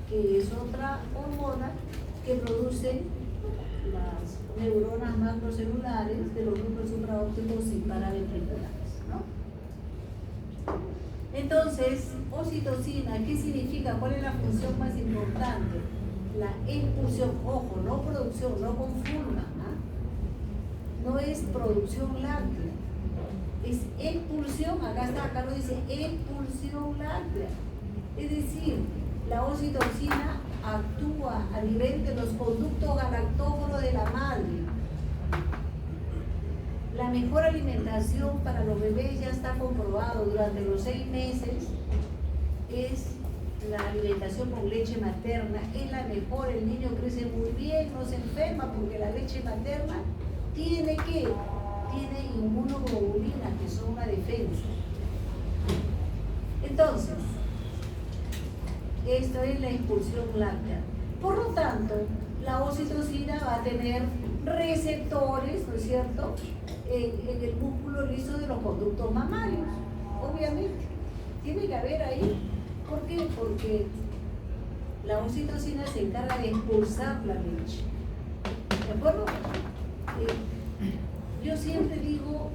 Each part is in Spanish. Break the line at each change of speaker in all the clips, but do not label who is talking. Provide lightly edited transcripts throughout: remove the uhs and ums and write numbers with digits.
que es otra hormona que produce las neuronas macrocelulares de los núcleos supraópticos y paraventriculares, ¿no? Entonces, oxitocina, ¿qué significa? ¿Cuál es la función más importante? La expulsión, ojo, no producción, no confundan, ¿no? No es producción láctea, es expulsión, acá lo dice, expulsión láctea. Es decir, la oxitocina actúa a nivel de los conductos galactóforos de la madre. La mejor alimentación para los bebés ya está comprobado durante los 6 meses es la alimentación con leche materna, es la mejor, el niño crece muy bien, no se enferma porque la leche materna tiene inmunoglobulinas que son una defensa. Entonces, esto es la expulsión láctea. Por lo tanto, la oxitocina va a tener receptores, ¿no es cierto?, en el músculo liso de los conductos mamarios, obviamente. Tiene que haber ahí. ¿Por qué? Porque la oxitocina se encarga de expulsar la leche. ¿De acuerdo? Yo siempre digo,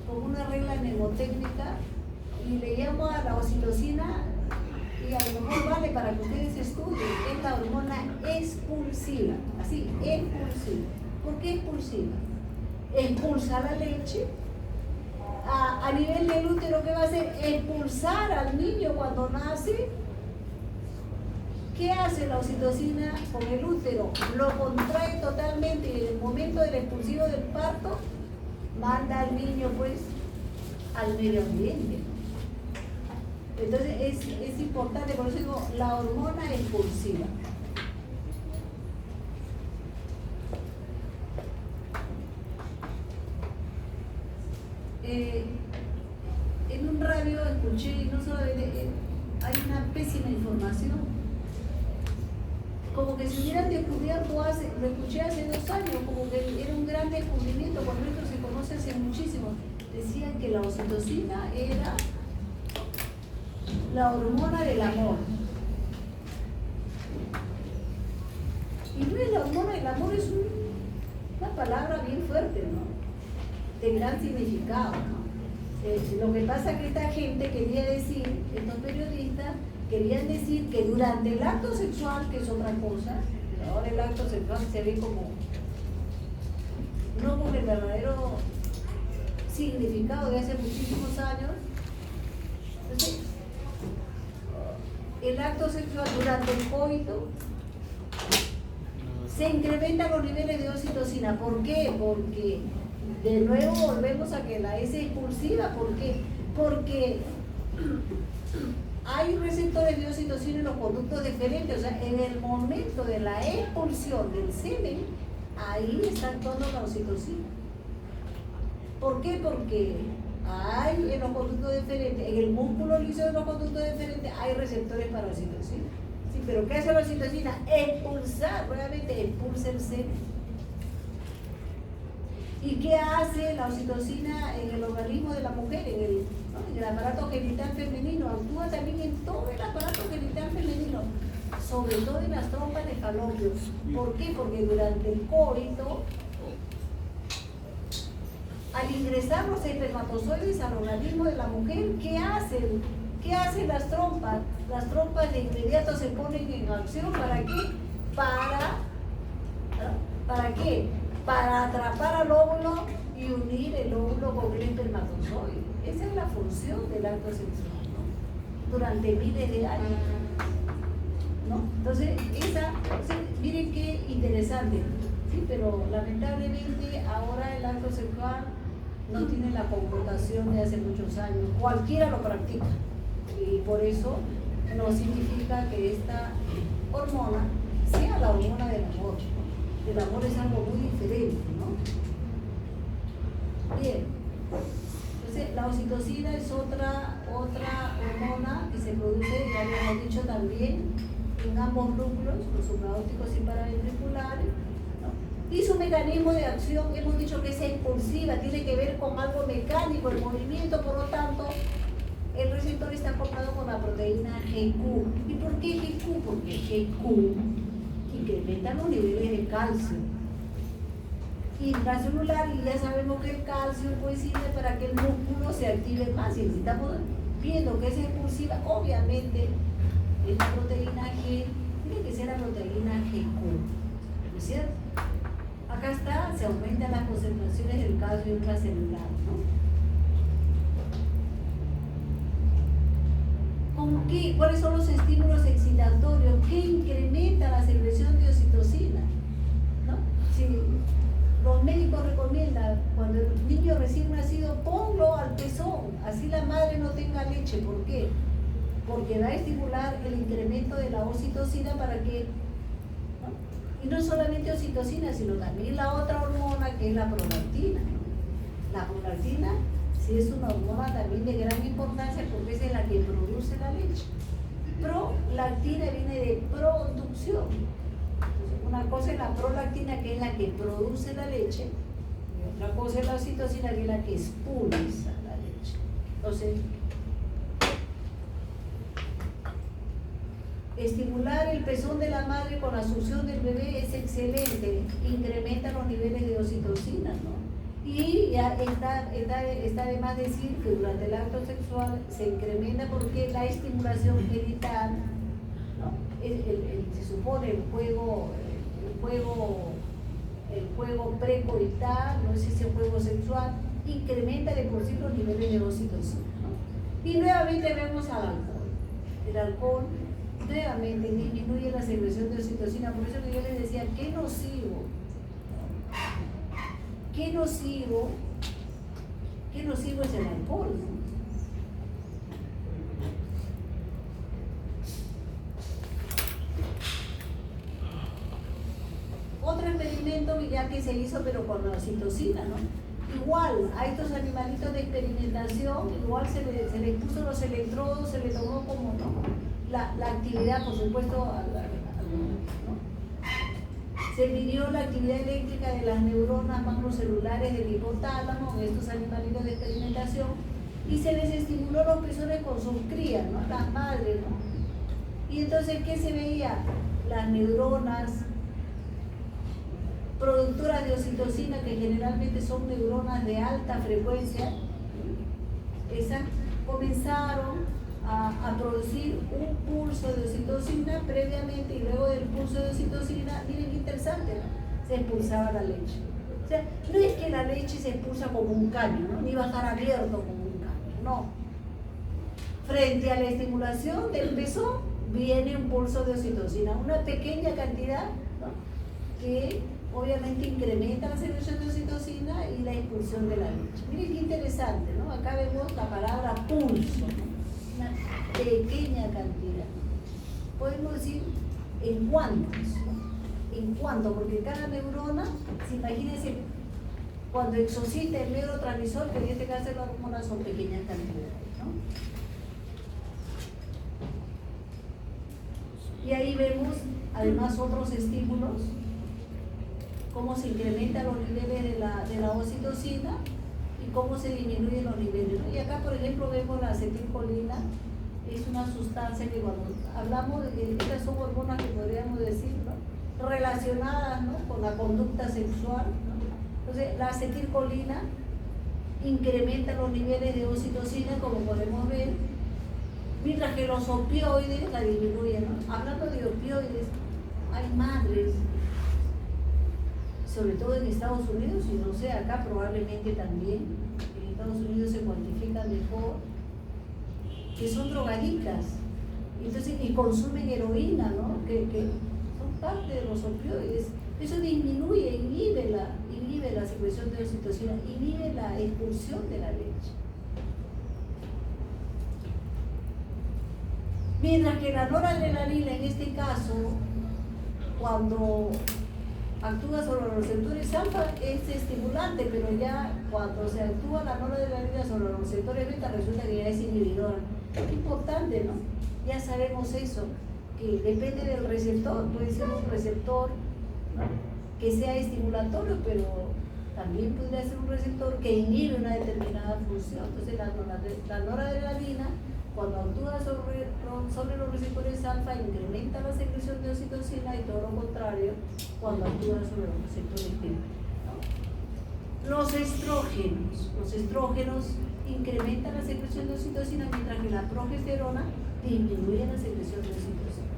como una regla mnemotécnica, y le llamo a la oxitocina, y a lo mejor vale para que ustedes estudien, es la hormona expulsiva. Así, expulsiva. ¿Por qué expulsiva? Expulsa la leche. A nivel del útero, ¿qué va a hacer? Expulsar al niño cuando nace. ¿Qué hace la oxitocina con el útero? Lo contrae totalmente y en el momento del expulsivo del parto manda al niño pues al medio ambiente. Entonces es importante, por eso digo la hormona expulsiva. En un radio escuché, no solamente hay una pésima información, como que si hubieran descubierto lo escuché hace 2 años, como que era un gran descubrimiento, cuando esto se conoce hace muchísimo. Decían que la oxitocina era la hormona del amor. Y no es la hormona del amor, es una palabra bien fuerte, ¿no? De gran significado, ¿no? Lo que pasa es que esta gente quería decir, estos periodistas querían decir que durante el acto sexual, que es otra cosa, ahora el acto sexual se ve como no con el verdadero significado de hace muchísimos años. Entonces, el acto sexual durante el coito se incrementan los niveles de oxitocina. ¿Por qué? Porque de nuevo volvemos a que la S es expulsiva. ¿Por qué? Porque hay receptores de oxitocina en los conductos deferentes, o sea, en el momento de la expulsión del semen, ahí está actuando la oxitocina. ¿Por qué? Porque hay en los conductos deferentes, en el músculo liso de los conductos deferentes, hay receptores para oxitocina. Sí, pero ¿qué hace la oxitocina? Expulsar, realmente expulsa el semen. ¿Y qué hace la oxitocina en el organismo de la mujer, en el aparato genital femenino? Actúa también en todo el aparato genital femenino, sobre todo en las trompas de falopio. ¿Por qué? Porque durante el coito, al ingresar los espermatozoides al organismo de la mujer, ¿qué hacen? ¿Qué hacen las trompas? Las trompas de inmediato se ponen en acción. ¿Para qué? ¿Para qué? Para atrapar al óvulo y unir el óvulo con el espermatozoide. Esa es la función del acto sexual, ¿no? Durante miles de años, ¿no? Entonces, miren qué interesante, ¿sí? Pero lamentablemente ahora el acto sexual no tiene la connotación de hace muchos años. Cualquiera lo practica y por eso no significa que esta hormona sea la hormona del amor. El amor es algo muy diferente, ¿no? Bien, entonces la oxitocina es otra hormona que se produce, ya lo hemos dicho también, en ambos núcleos, los supraópticos y paraventriculares, ¿no? Y su mecanismo de acción, hemos dicho que es expulsiva, tiene que ver con algo mecánico, el movimiento, por lo tanto, el receptor está acoplado con la proteína GQ. ¿Y por qué GQ? Porque GQ incrementa los niveles de calcio. Intracelular, y ya sabemos que el calcio pues sirve para que el músculo se active más, y si estamos viendo que es expulsiva, obviamente es la proteína G, tiene que ser la proteína GQ, ¿no es cierto? Acá está, se aumentan las concentraciones del calcio intracelular, ¿no? ¿Con qué? ¿Cuáles son los estímulos excitatorios? ¿Qué incrementa la secreción de oxitocina? ¿No? Si los médicos recomiendan, cuando el niño recién nacido, ponlo al pezón, así la madre no tenga leche. ¿Por qué? Porque va a estimular el incremento de la oxitocina para que, ¿no? Y no solamente oxitocina, sino también la otra hormona que es la prolactina, ¿no? La prolactina sí es una hormona también de gran importancia porque es la que produce la leche. Prolactina viene de producción. Entonces, una cosa es la prolactina, que es la que produce la leche, y otra cosa es la oxitocina, que es la que expulsa la leche. Entonces, estimular el pezón de la madre con la succión del bebé es excelente, incrementa los niveles de oxitocina, ¿no? Y ya está de más decir que durante el acto sexual se incrementa porque la estimulación genital, ¿no? Se supone el juego precoital, no es ese juego sexual, incrementa de por sí los niveles de oxitocina, ¿no? Y nuevamente vemos al alcohol. El alcohol nuevamente disminuye la secreción de oxitocina, por eso que yo les decía, qué nocivo es el alcohol, ¿no? Otro experimento ya que se hizo, pero con la oxitocina, ¿no? Igual a estos animalitos de experimentación, igual se les puso los electrodos, se les tomó como, ¿no? La actividad, por supuesto, ¿no? Se midió la actividad eléctrica de las neuronas macrocelulares del hipotálamo en estos animalitos de experimentación y se les estimuló los pezones con sus crías, ¿no? Las madres, ¿no? Y entonces, ¿qué se veía? Las neuronas productoras de oxitocina, que generalmente son neuronas de alta frecuencia, esas comenzaron a producir un pulso de oxitocina previamente, y luego del pulso de oxitocina, miren qué interesante, ¿no? Se expulsaba la leche. O sea, no es que la leche se expulsa como un caño, ¿no? Ni va a estar abierto como un caño, no. Frente a la estimulación del pezón viene un pulso de oxitocina, una pequeña cantidad, ¿no? Que obviamente incrementa la secreción de oxitocina y la expulsión de la leche. Miren qué interesante, ¿no? Acá vemos la palabra pulso, ¿no? Una pequeña cantidad. Podemos decir en cuántos, ¿no? En cuánto, porque cada neurona, imagínense, cuando exocita el neurotransmisor, que en este caso la hormona, son pequeñas cantidades, ¿no? Y ahí vemos además otros estímulos, cómo se incrementan los niveles de la oxitocina y cómo se disminuyen los niveles, ¿no? Y acá, por ejemplo, vemos la acetilcolina, es una sustancia que cuando hablamos de estas son hormonas que podríamos decir, ¿no? Relacionadas, ¿no? Con la conducta sexual, ¿no? Entonces, la acetilcolina incrementa los niveles de oxitocina, como podemos ver, mientras que los opioides la disminuyen, ¿no? Hablando de opioides, hay madres, sobre todo en Estados Unidos, y no sé, acá probablemente también, en Estados Unidos se cuantifica mejor, que son drogadictas, entonces, y consumen heroína, ¿no? Que son parte de los opioides. Eso disminuye, inhibe la secreción de oxitocina, inhibe la expulsión de la leche. Mientras que la noradrenalina, en este caso, cuando actúa sobre los receptores alfa, es estimulante, pero ya cuando se actúa la noradrenalina sobre los receptores beta, resulta que ya es inhibidora. Es importante, ¿no? Ya sabemos eso, que depende del receptor, puede ser un receptor, ¿no? Que sea estimulatorio, pero también podría ser un receptor que inhibe una determinada función. Entonces la noradrenalina, Cuando actúa sobre los receptores alfa, incrementa la secreción de oxitocina, y todo lo contrario cuando actúa sobre los receptores beta, ¿no? Los estrógenos incrementan la secreción de oxitocina, mientras que la progesterona disminuye la secreción de oxitocina.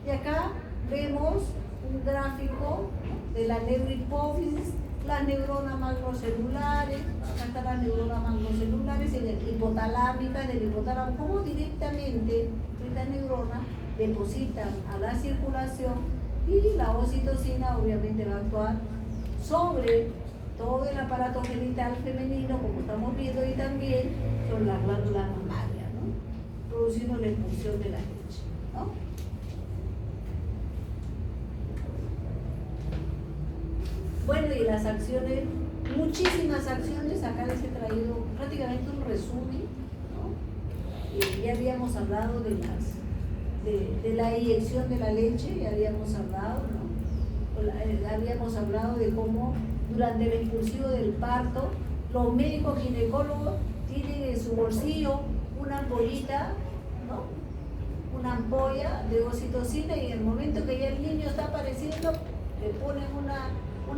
Y acá vemos un gráfico de la neurohipófisis, las neuronas macrocelulares, acá están las neuronas macrocelulares hipotalámicas del hipotálamo, cómo directamente estas neuronas depositan a la circulación, y la oxitocina obviamente va a actuar sobre todo el aparato genital femenino, como estamos viendo, y también sobre las glándulas mamarias, ¿no? Produciendo la expulsión de la leche, ¿no? Bueno, y las acciones, muchísimas acciones, acá les he traído prácticamente un resumen, ¿no? Ya habíamos hablado de la eyección de la leche, ya habíamos hablado, ¿no? Habíamos hablado de cómo durante el expulsivo del parto, los médicos ginecólogos tienen en su bolsillo una ampollita, ¿no? Una ampolla de oxitocina, y en el momento que ya el niño está apareciendo, le ponen una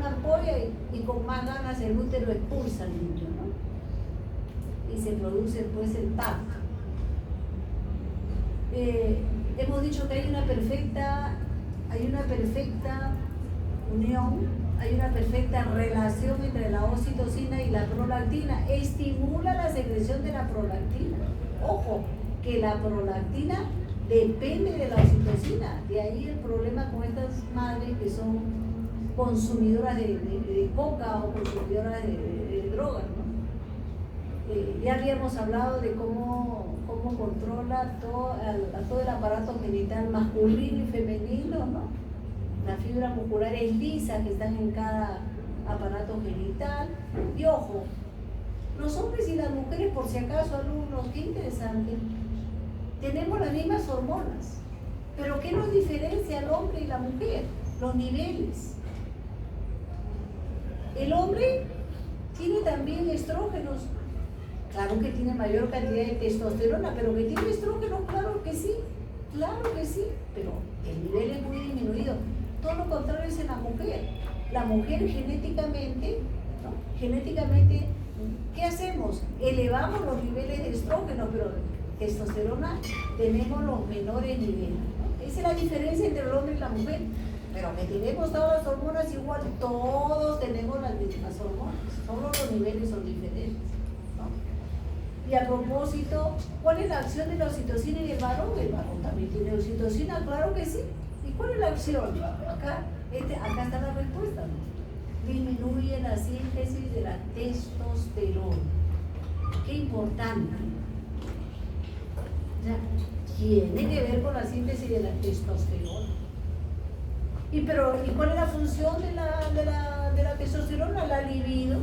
ampolla y con más ganas el útero expulsa al niño, ¿no? Y se produce pues el parto. Hemos dicho que hay una perfecta unión, hay una perfecta relación entre la oxitocina y la prolactina. Estimula la secreción de la prolactina. Ojo, que la prolactina depende de la oxitocina. De ahí el problema con estas madres que son consumidoras de coca o consumidoras de drogas, ¿no? Ya habíamos hablado de cómo controla todo el aparato genital masculino y femenino, ¿no? Las fibras musculares lisas que están en cada aparato genital. Y ojo, los hombres y las mujeres, por si acaso, alumnos, qué interesante, tenemos las mismas hormonas, pero ¿qué nos diferencia al hombre y la mujer? Los niveles. El hombre tiene también estrógenos, claro que tiene mayor cantidad de testosterona, pero que tiene estrógenos, claro que sí, pero el nivel es muy disminuido. Todo lo contrario es en la mujer. La mujer genéticamente, ¿no? Genéticamente, ¿qué hacemos? Elevamos los niveles de estrógeno, pero testosterona tenemos los menores niveles, ¿no? Esa es la diferencia entre el hombre y la mujer. Pero que tenemos todas las hormonas igual, todos tenemos las mismas hormonas, solo los niveles son diferentes, ¿no? Y a propósito, ¿cuál es la acción de la oxitocina en el varón? El varón también tiene oxitocina, claro que sí. ¿Y cuál es la acción? Acá está la respuesta, ¿no? Disminuye la síntesis de la testosterona. Qué importante. O sea, tiene que ver con la síntesis de la testosterona. ¿Y cuál es la función de la testosterona? La libido.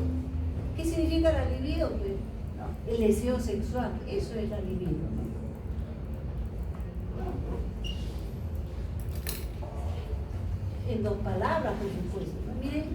¿Qué significa la libido? Pues, no, el deseo sexual, eso es la libido, ¿no? En dos palabras, por supuesto, ¿no? Miren,